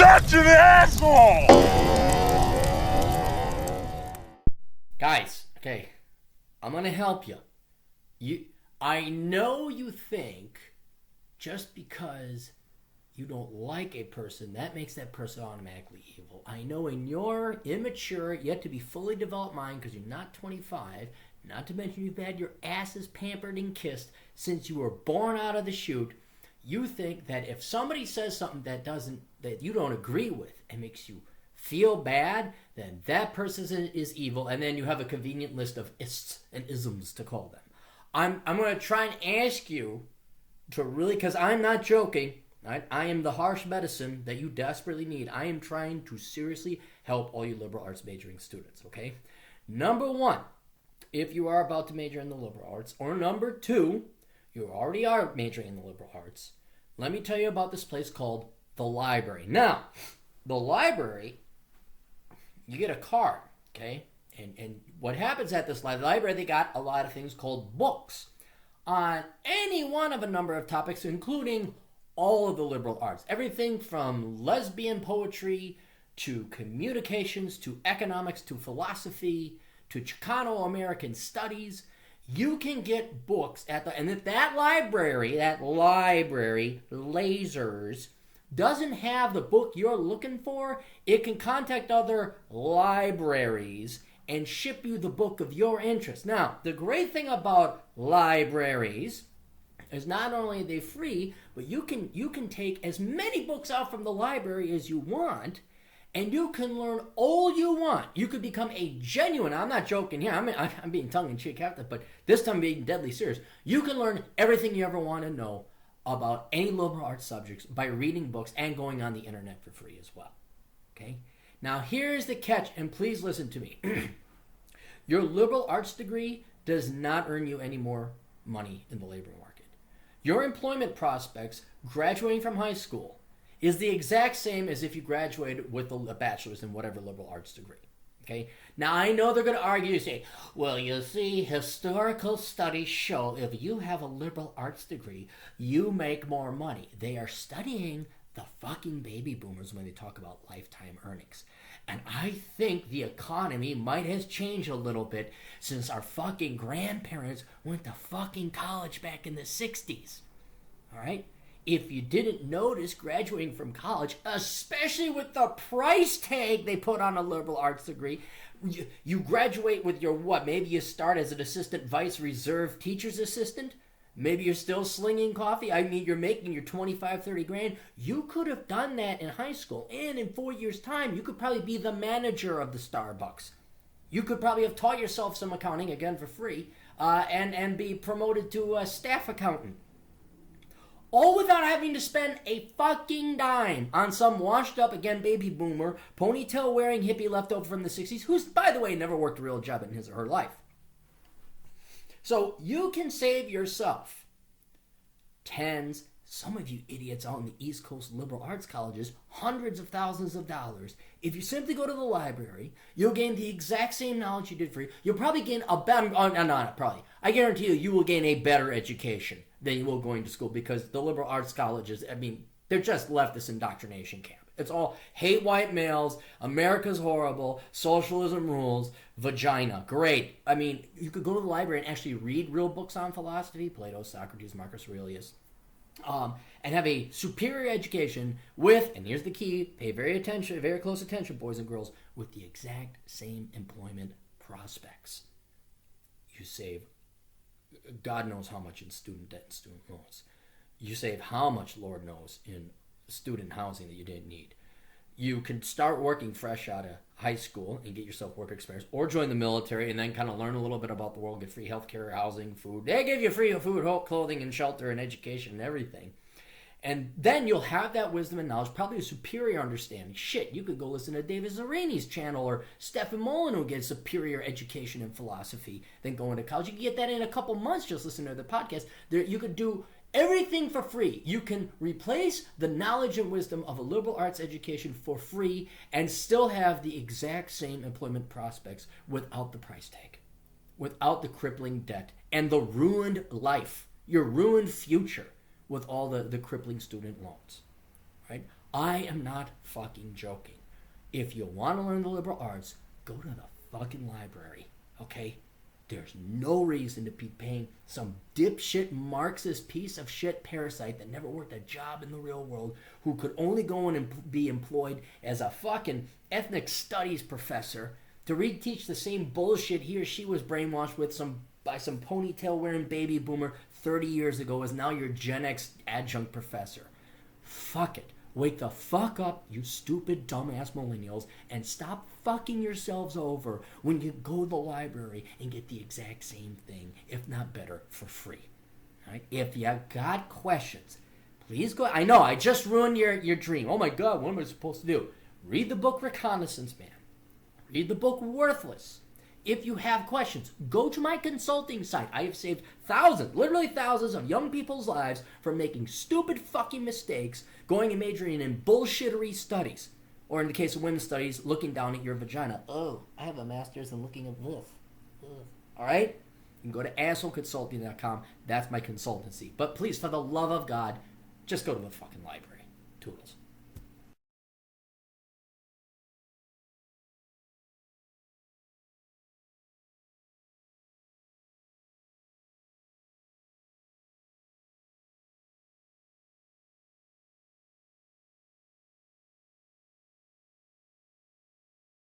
such an asshole! Guys, okay, I'm gonna help you. I know you think just because you don't like a person, that makes that person automatically evil. I know in your immature, yet to be fully developed mind, because you're not 25, not to mention you've had your asses pampered and kissed since you were born out of the chute, you think that if somebody says something that you don't agree with and makes you feel bad, then that person is evil, and then you have a convenient list of ists and isms to call them. I'm going to try and ask you to really, because I'm not joking, I am the harsh medicine that you desperately need. I am trying to seriously help all you liberal arts majoring students, okay? Number one, if you are about to major in the liberal arts, or number two, you already are majoring in the liberal arts, let me tell you about this place called the library. Now, the library, you get a card, okay? And what happens at this library, they got a lot of things called books on any one of a number of topics, including all of the liberal arts. Everything from lesbian poetry to communications to economics to philosophy to Chicano-American studies. You can get books and if that library, Lasers, doesn't have the book you're looking for, it can contact other libraries and ship you the book of your interest. Now, the great thing about libraries is not only are they free, but you can take as many books out from the library as you want, and you can learn all you want. You could become a genuine, I'm not joking here, I'm being tongue-in-cheek after, but this time I'm being deadly serious. You can learn everything you ever want to know about any liberal arts subjects by reading books and going on the internet for free as well. Okay? Now here's the catch, and please listen to me. Your liberal arts degree does not earn you any more money in the labor market. Your employment prospects graduating from high school is the exact same as if you graduated with a bachelor's in whatever liberal arts degree. Okay? Now, I know they're going to argue and say, well, you see, historical studies show if you have a liberal arts degree, you make more money. They are studying the fucking baby boomers when they talk about lifetime earnings. And I think the economy might have changed a little bit since our fucking grandparents went to fucking college back in the 60s. All right? If you didn't notice, graduating from college, especially with the price tag they put on a liberal arts degree, you graduate with your what? Maybe you start as an assistant vice reserve teacher's assistant. Maybe you're still slinging coffee. I mean, you're making your 25, 30 grand. You could have done that in high school. And in 4 years' time, you could probably be the manager of the Starbucks. You could probably have taught yourself some accounting, again for free, and be promoted to a staff accountant. All without having to spend a fucking dime on some washed up, again, baby boomer, ponytail wearing hippie leftover from the 60s, who's, by the way, never worked a real job in his or her life. So you can save yourself tens, some of you idiots out in the East Coast liberal arts colleges, hundreds of thousands of dollars. If you simply go to the library, you'll gain the exact same knowledge you did free. You'll probably gain a better, I guarantee you will gain a better education than you will going to school, because the liberal arts colleges, I mean, they're just leftist indoctrination camp. It's all hate white males, America's horrible, socialism rules, vagina. Great. I mean, you could go to the library and actually read real books on philosophy, Plato, Socrates, Marcus Aurelius, and have a superior education with, and here's the key, pay very close attention, boys and girls, with the exact same employment prospects. You save God knows how much in student debt and student loans. You save how much, Lord knows, in student housing that you didn't need. You can start working fresh out of high school and get yourself work experience, or join the military and then kind of learn a little bit about the world, get free healthcare, housing, food. They give you free food, clothing, and shelter and education and everything. And then you'll have that wisdom and knowledge, probably a superior understanding. Shit, you could go listen to David Zerini's channel, or Stephen Mullen, who gets superior education in philosophy than going to college. You can get that in a couple months just listening to the podcast. You could do everything for free. You can replace the knowledge and wisdom of a liberal arts education for free and still have the exact same employment prospects without the price tag, without the crippling debt, and the ruined life, your ruined future, with all the crippling student loans, right? I am not fucking joking. If you want to learn the liberal arts, go to the fucking library, okay? There's no reason to be paying some dipshit Marxist piece of shit parasite that never worked a job in the real world, who could only go in and be employed as a fucking ethnic studies professor to reteach the same bullshit he or she was brainwashed with by some ponytail-wearing baby boomer 30 years ago, as now your Gen X adjunct professor. Fuck it. Wake the fuck up, you stupid, dumbass millennials, and stop fucking yourselves over when you go to the library and get the exact same thing, if not better, for free. All right? If you got questions, please go. I know, I just ruined your dream. Oh my God, what am I supposed to do? Read the book Reconnaissance Man. Read the book Worthless. If you have questions, go to my consulting site. I have saved thousands, literally thousands of young people's lives from making stupid fucking mistakes, going and majoring in bullshittery studies. Or in the case of women's studies, looking down at your vagina. Oh, I have a master's in looking at this. All right? You can go to assholeconsulting.com. That's my consultancy. But please, for the love of God, just go to the fucking library. Toodles.